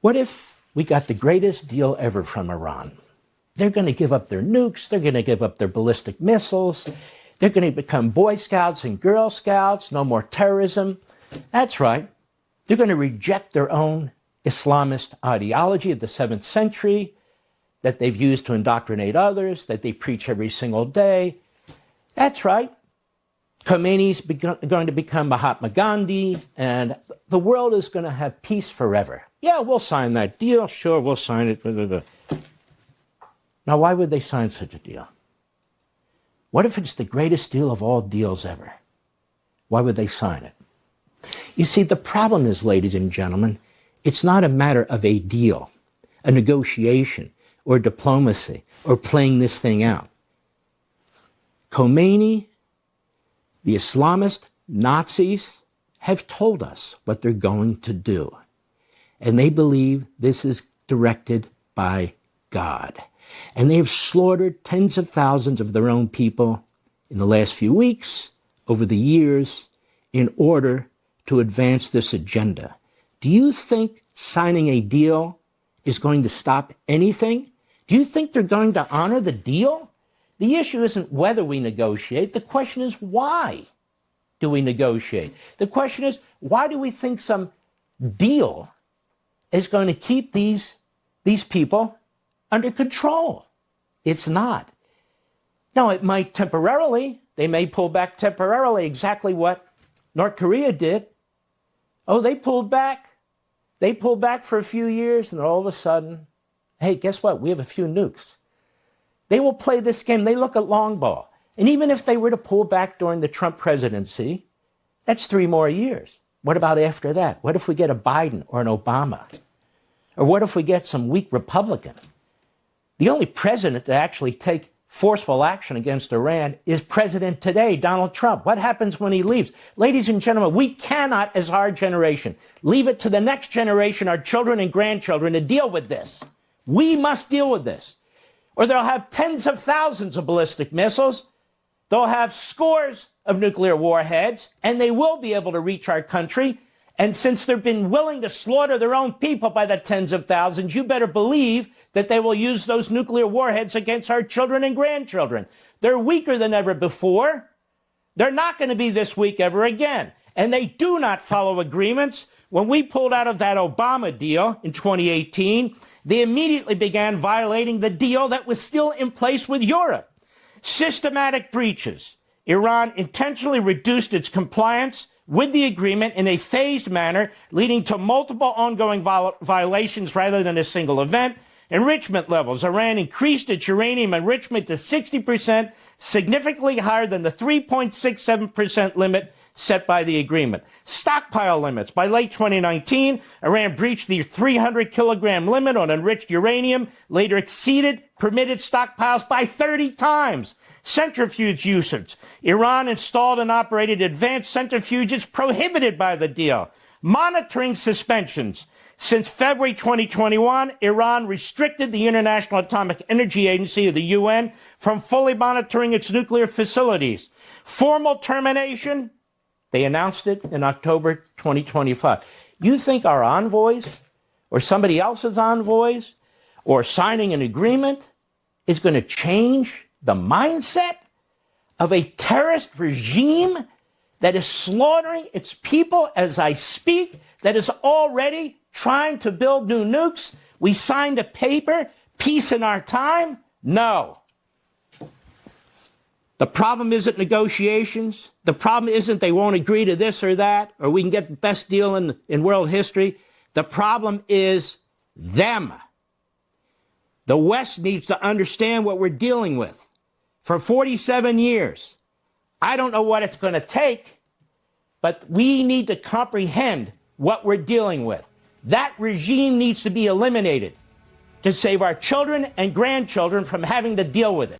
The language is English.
What if we got the greatest deal ever from Iran? They're going to give up their nukes. They're going to give up their ballistic missiles. They're going to become Boy Scouts and Girl Scouts. No more terrorism. That's right. They're going to reject their own Islamist ideology of the 7th century that they've used to indoctrinate others, that they preach every single day. That's right. Khomeini's going to become Mahatma Gandhi, and the world is going to have peace forever. Yeah, we'll sign that deal. Sure, we'll sign it. Now, why would they sign such a deal? What if it's the greatest deal of all deals ever? Why would they sign it? You see, the problem is, ladies and gentlemen, it's not a matter of a deal, a negotiation, or diplomacy, or playing this thing out. Khomeini, the Islamist Nazis, have told us what they're going to do. And they believe this is directed by God. And they have slaughtered tens of thousands of their own people in the last few weeks, over the years, in order to advance this agenda. Do you think signing a deal is going to stop anything? Do you think they're going to honor the deal? The issue isn't whether we negotiate. The question is, why do we negotiate? The question is, why do we think some deal is going to keep these people under control? It's not. Now, it might temporarily. They may pull back temporarily, exactly what North Korea did. Oh, they pulled back. They pulled back for a few years, and then all of a sudden, hey, guess what? We have a few nukes. They will play this game. They look at long ball. And even if they were to pull back during the Trump presidency, that's 3 more years. What about after that? What if we get a Biden or an Obama? Or what if we get some weak Republican? The only president to actually take forceful action against Iran is President today, Donald Trump. What happens when he leaves? Ladies and gentlemen, we cannot, as our generation, leave it to the next generation, our children and grandchildren, to deal with this. We must deal with this. Or they'll have tens of thousands of ballistic missiles. They'll have scores of nuclear warheads, and they will be able to reach our country. And since they've been willing to slaughter their own people by the tens of thousands, you better believe that they will use those nuclear warheads against our children and grandchildren. They're weaker than ever before. They're not going to be this weak ever again. And they do not follow agreements. When we pulled out of that Obama deal in 2018, they immediately began violating the deal that was still in place with Europe. Systematic breaches. Iran intentionally reduced its compliance with the agreement in a phased manner, leading to multiple ongoing violations rather than a single event. Enrichment levels. Iran increased its uranium enrichment to 60%, significantly higher than the 3.67% limit set by the agreement. Stockpile limits. By late 2019, Iran breached the 300-kilogram limit on enriched uranium, later exceeded permitted stockpiles by 30 times. Centrifuge usage. Iran installed and operated advanced centrifuges prohibited by the deal. Monitoring suspensions. Since February 2021, Iran restricted the International Atomic Energy Agency of the UN from fully monitoring its nuclear facilities. Formal termination. They announced it in October 2025. You think our envoys or somebody else's envoys or signing an agreement is going to change the mindset of a terrorist regime that is slaughtering its people as I speak, that is already trying to build new nukes? We signed a paper, peace in our time? No. The problem isn't negotiations. The problem isn't they won't agree to this or that, or we can get the best deal in world history. The problem is them. The West needs to understand what we're dealing with. For 47 years, I don't know what it's going to take, but we need to comprehend what we're dealing with. That regime needs to be eliminated to save our children and grandchildren from having to deal with it.